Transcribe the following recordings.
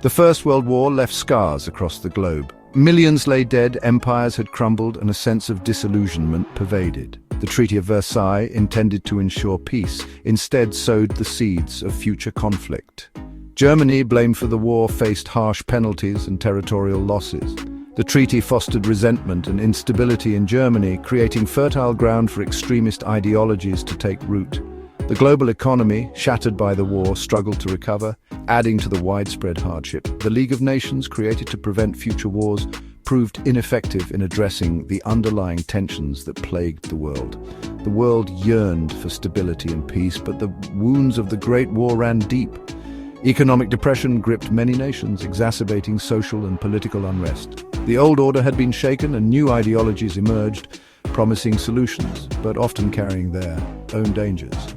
The First World War left scars across the globe. Millions lay dead, empires had crumbled, and a sense of disillusionment pervaded. The Treaty of Versailles, intended to ensure peace, instead sowed the seeds of future conflict. Germany, blamed for the war, faced harsh penalties and territorial losses. The treaty fostered resentment and instability in Germany, creating fertile ground for extremist ideologies to take root. The global economy, shattered by the war, struggled to recover, adding to the widespread hardship. The League of Nations, created to prevent future wars, proved ineffective in addressing the underlying tensions that plagued the world. The world yearned for stability and peace, but the wounds of the Great War ran deep. Economic depression gripped many nations, exacerbating social and political unrest. The old order had been shaken and new ideologies emerged, promising solutions, but often carrying their own dangers.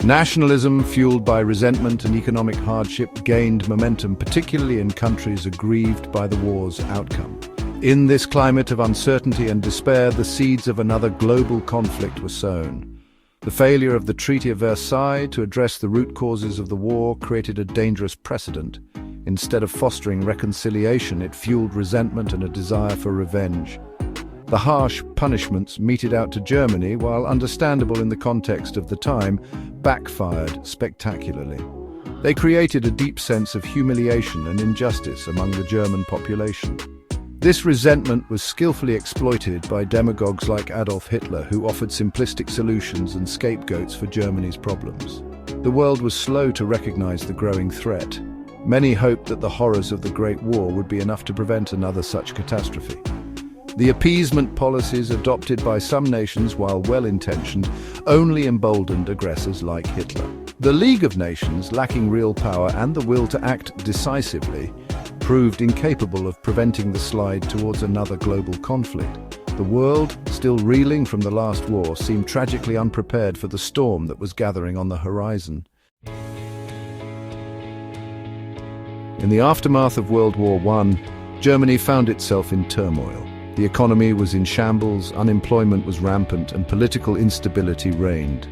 Nationalism, fueled by resentment and economic hardship, gained momentum, particularly in countries aggrieved by the war's outcome. In this climate of uncertainty and despair, the seeds of another global conflict were sown. The failure of the Treaty of Versailles to address the root causes of the war created a dangerous precedent. Instead of fostering reconciliation, it fueled resentment and a desire for revenge. The harsh punishments meted out to Germany, while understandable in the context of the time, backfired spectacularly. They created a deep sense of humiliation and injustice among the German population. This resentment was skillfully exploited by demagogues like Adolf Hitler, who offered simplistic solutions and scapegoats for Germany's problems. The world was slow to recognize the growing threat. Many hoped that the horrors of the Great War would be enough to prevent another such catastrophe. The appeasement policies adopted by some nations, while well-intentioned, only emboldened aggressors like Hitler. The League of Nations, lacking real power and the will to act decisively, proved incapable of preventing the slide towards another global conflict. The world, still reeling from the last war, seemed tragically unprepared for the storm that was gathering on the horizon. In the aftermath of World War I, Germany found itself in turmoil. The economy was in shambles, unemployment was rampant, and political instability reigned.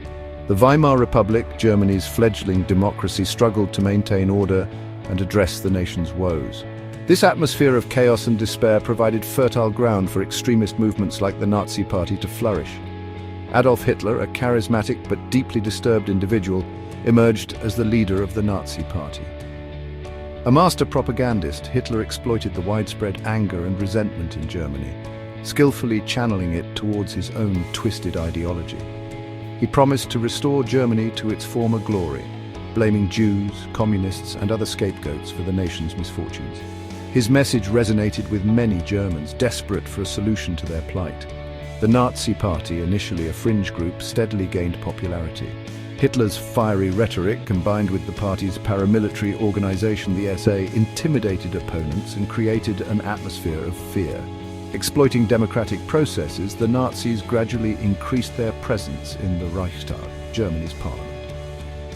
The Weimar Republic, Germany's fledgling democracy, struggled to maintain order and address the nation's woes. This atmosphere of chaos and despair provided fertile ground for extremist movements like the Nazi Party to flourish. Adolf Hitler, a charismatic but deeply disturbed individual, emerged as the leader of the Nazi Party. A master propagandist, Hitler exploited the widespread anger and resentment in Germany, skillfully channeling it towards his own twisted ideology. He promised to restore Germany to its former glory, blaming Jews, communists, and other scapegoats for the nation's misfortunes. His message resonated with many Germans, desperate for a solution to their plight. The Nazi Party, initially a fringe group, steadily gained popularity. Hitler's fiery rhetoric, combined with the party's paramilitary organization, the SA, intimidated opponents and created an atmosphere of fear. Exploiting democratic processes, the Nazis gradually increased their presence in the Reichstag, Germany's parliament.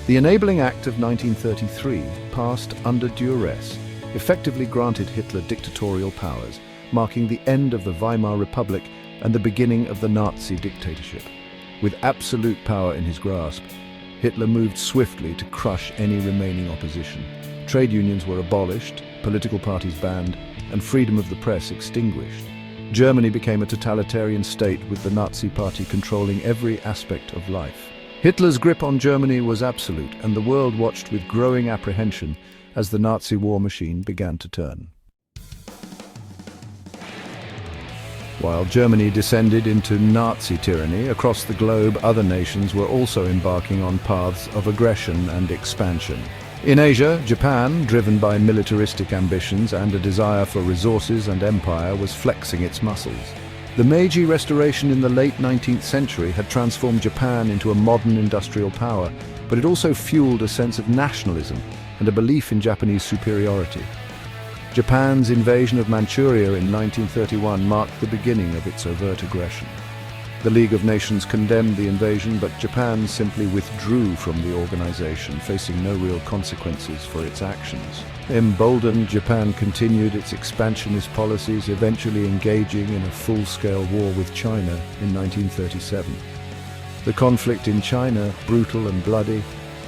The Enabling Act of 1933, passed under duress, effectively granted Hitler dictatorial powers, marking the end of the Weimar Republic and the beginning of the Nazi dictatorship. With absolute power in his grasp, Hitler moved swiftly to crush any remaining opposition. Trade unions were abolished, political parties banned, and freedom of the press extinguished. Germany became a totalitarian state, with the Nazi Party controlling every aspect of life. Hitler's grip on Germany was absolute, and the world watched with growing apprehension as the Nazi war machine began to turn. While Germany descended into Nazi tyranny, across the globe other nations were also embarking on paths of aggression and expansion. In Asia, Japan, driven by militaristic ambitions and a desire for resources and empire, was flexing its muscles. The Meiji Restoration in the late 19th century had transformed Japan into a modern industrial power, but it also fueled a sense of nationalism and a belief in Japanese superiority. Japan's invasion of Manchuria in 1931 marked the beginning of its overt aggression. The League of Nations condemned the invasion, but Japan simply withdrew from the organization, facing no real consequences for its actions. Emboldened, Japan continued its expansionist policies, eventually engaging in a full-scale war with China in 1937. The conflict in China, brutal and bloody,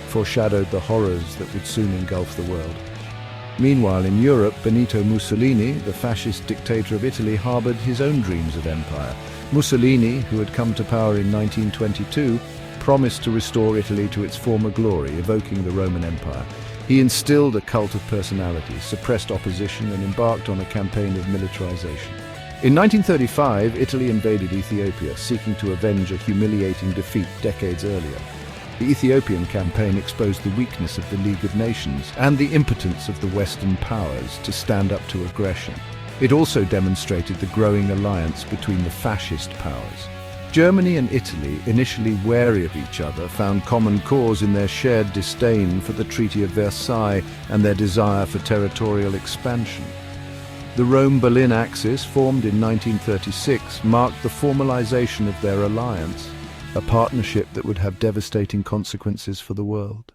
foreshadowed the horrors that would soon engulf the world. Meanwhile, in Europe, Benito Mussolini, the fascist dictator of Italy, harbored his own dreams of empire. Mussolini, who had come to power in 1922, promised to restore Italy to its former glory, evoking the Roman Empire. He instilled a cult of personality, suppressed opposition, and embarked on a campaign of militarization. In 1935, Italy invaded Ethiopia, seeking to avenge a humiliating defeat decades earlier. The Ethiopian campaign exposed the weakness of the League of Nations and the impotence of the Western powers to stand up to aggression. It also demonstrated the growing alliance between the fascist powers. Germany and Italy, initially wary of each other, found common cause in their shared disdain for the Treaty of Versailles and their desire for territorial expansion. The Rome-Berlin Axis, formed in 1936, marked the formalization of their alliance, a partnership that would have devastating consequences for the world.